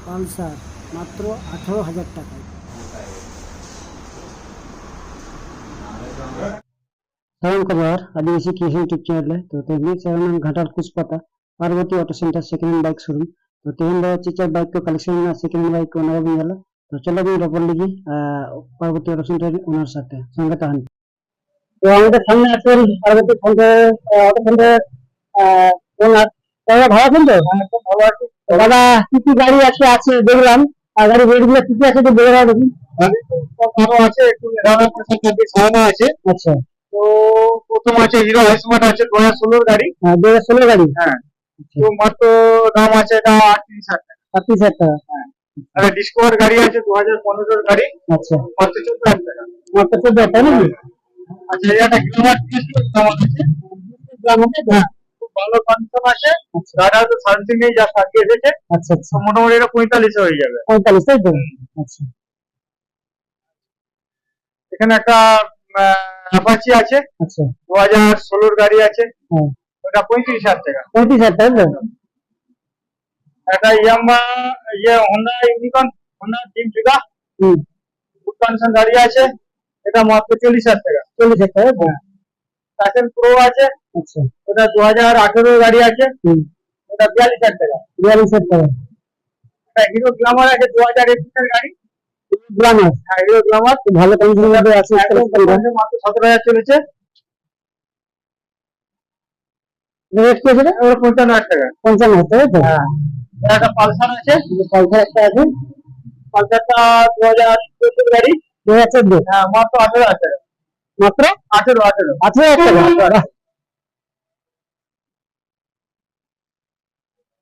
Pulsar মাত্র 18,000 টাকায়। সালাম খবর आदिवासी की यूट्यूब चैनल है। तो तेजी चरण Ghatal Kuchpata Parvati auto centre second hand bike showroom. तो तेहन दो चिचा बाइक को कलेक्शन में सेकंड हैंड बाइक को नया भी गला। तो चलो भी रबर लगी पार्वती ऑटो सेंटर ओनर साथे संगे ताहन। तो আমাদের সামনে আছেন পার্বতী সেন্টার অটো সেন্টার ওনার। দাদা ভালো আছেন তো? খুব ভালো আছি। দাদা কি কি গাড়ি আছে দেখলাম, আর গাড়ি রেটগুলো কি কি আছে একটু বলে দাও দেখি। গাড়ি তো সব ভালো আছে, একটু দামের সাথে সাজানো আছে। আচ্ছা, তো প্রথম আছে হিরো স্মার্ট আছে 2016 গাড়ি। হ্যাঁ 2016 গাড়ি। হ্যাঁ, তো মাত্র দাম আছে এটা 38,000 টাকা। 38,000 টাকা। হ্যাঁ, আর ডিসকভার গাড়ি আছে 2015 গাড়ি। আচ্ছা, মাত্র 14,000 টাকা। মাত্র 14,000 টাকা নাকি? আচ্ছা, এটা গ্ল্যামার দাম আছে। গ্ল্যামার খুব ভালো কন্ডিশন আছে। গাড়িটা তো সার্ভিসিং নেই, যা সার্ভিস এসেছে। আচ্ছা আচ্ছা, মোটামুটি এটা 45 হয়ে যাবে। 45 তাই তো? আচ্ছা, এখানে একটা অ্যাপাচি আছে। আচ্ছা, 2016 গাড়ি আছে। হ্যাঁ, ওটা 35,000 টাকা। 35,000 টাকা। একটা Yamaha Honda Unicorn, Honda Dream ফিগা গুড কন্ডিশন গাড়ি আছে, এটা মাত্র 40,000 টাকা। 40,000 টাকা। হ্যাঁ, প্যাশন প্রো আছে। আচ্ছা, ওটা 2018 গাড়ি আছে। ওটা 42,000 টাকা। 42,000 টাকা। একটা হিরো গ্ল্যামার আছে 2021 এর গাড়ি। গ্ল্যামার, হ্যাঁ হিরো গ্ল্যামার ভালো কন্ডিশনে আছে, মাত্র 17,000 চলেছে। রেট কি আছে? 55,000 টাকা। 55,000 টাকা তো? হ্যাঁ, একটা পালসার আছে। পালসার একটা আছে, পালসারটা 2014 গাড়ি। 2014? হ্যাঁ, মাত্র 18,000 টাকা। মাত্র 18,000 টাকা।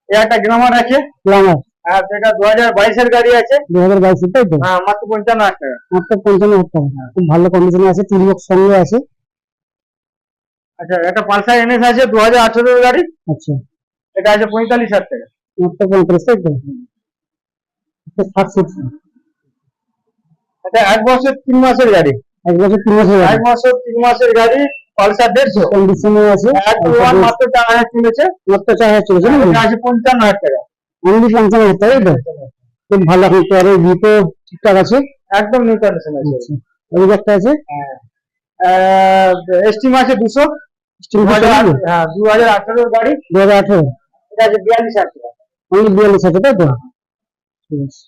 একটা গ্ল্যামার আছে। গ্ল্যামার, হ্যাঁ সেটা 2022 এর গাড়ি আছে। 2022 এর তাই তো? হ্যাঁ, মাত্র 55,000 টাকা। মাত্র 55,000 টাকা। খুব ভালো কন্ডিশনে আছে, তিন বক্স সঙ্গে আছে। আচ্ছা, একটা পালসার এনএস আছে 2018 এর গাড়ি। আচ্ছা, এটা আছে 45,000 টাকা। মাত্র 45 তাই তো? এটা 1 বছর 3 মাসের গাড়ি। 1 বছর 3 মাসের গাড়ি। 1 বছর 3 মাসের গাড়ি, পালসার 150 কন্ডিশনে আছে। মাত্র 4,000 চলেছে। মাত্র 4,000 চলেছে না? এটা আছে 55,000 টাকা। অনলি 55,000 টাকা তাই তো? খুব ভালো। আপনি পরে ভিটো ঠিকঠাক আছে, একদম নিউ কন্ডিশন আছে। ওই একটা আছে। হ্যাঁ, এসটিম আছে 200। স্টিম 2000। হ্যাঁ, 2018 এর গাড়ি। 2018। এটা আছে 42,000 টাকা। অনলি 42,000 তাই তো? ঠিক আছে।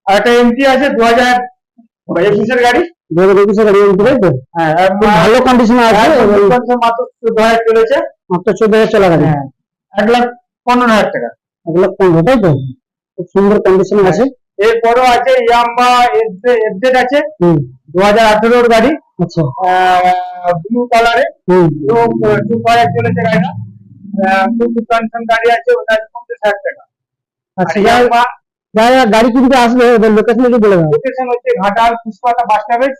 আর একটা এমটি আছে 2021 এর গাড়ি। 2021 এর গাড়ি এমটি তাই তো? হ্যাঁ, ভালো কন্ডিশনে আছে। মাত্র 14,000 চলেছে। মাত্র 14,000 চলা গাড়ি। হ্যাঁ, 1,15,000 টাকা। 1,15,000 তাই তো? খুব সুন্দর কন্ডিশনে আছে। এরপরও আছে ইয়াম্বা এফজেড আছে 2018 এর গাড়ি। আচ্ছা, ব্লু কালারে। টু ফায়ার চলেছে গাড়িটা। খুব কন্ডিশন গাড়ি আছে, ওটা 50,000 টাকা। আচ্ছা, যারা গাড়ি কিনতে আসবে ওদের লোকেশন একটু বলে দাও। লোকেশন হচ্ছে ঘাটাল পুষ্পাতা বাস স্টপেজ।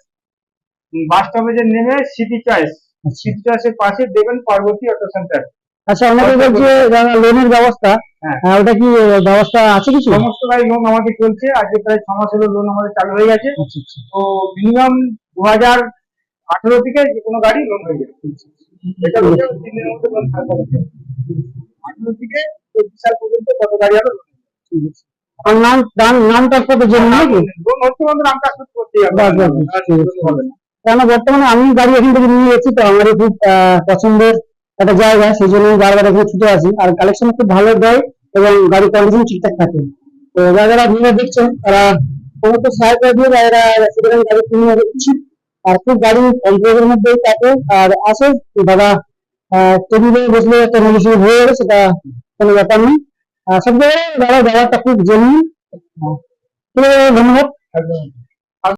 বাস স্টপেজে নেমে সিটি চয়েস, সিটি চয়েসের পাশে দেবেন পার্বতী অটো সেন্টার। আচ্ছা, আমাদের বলছে লোনের ব্যবস্থা, ওটা কি ব্যবস্থা আছে কিছু? সমস্ত গাড়ি লোন আমাদের চলছে, আজকে প্রায় 6 মাস হলো লোন আমাদের চালু হয়ে গেছে। তো মিনিমাম 2018 থেকে যে কোনো গাড়ি লোন হয়ে যাবে। এটা হচ্ছে 3 দিনের মধ্যে লোন ছাড়তে হবে। 18 থেকে 24 সাল পর্যন্ত কত গাড়ি হবে। ঠিক আছে, আর নামটা কত জন্য নাকি? লোন হচ্ছে আমাদের নাম কাজ করতে হবে। কেন বর্তমানে আমি গাড়ি এখান থেকে নিয়ে এসেছি, তো আমার খুব পছন্দের একটা জায়গা, সেই জন্য বারবার এখানে ছুটে আসি। আর কালেকশন খুব ভালো দেয় এবং গাড়ির কন্ডিশন ঠিকঠাক থাকে। তো যারা ভিডিও দেখছেন তারা সমস্ত সাহায্য দিয়ে যারা সেখানে গাড়ি কিনে নেওয়া উচিত। আর খুব গাড়ি কম প্রাইসের মধ্যেই থাকে। আর আসে দাদা টেবিলে বসলে একটা মেডিসিন হয়ে যাবে, সেটা কোনো ব্যাপার নেই। সব জায়গায় দাদা ব্যবহারটা খুব জেনুইন। ধন্যবাদ।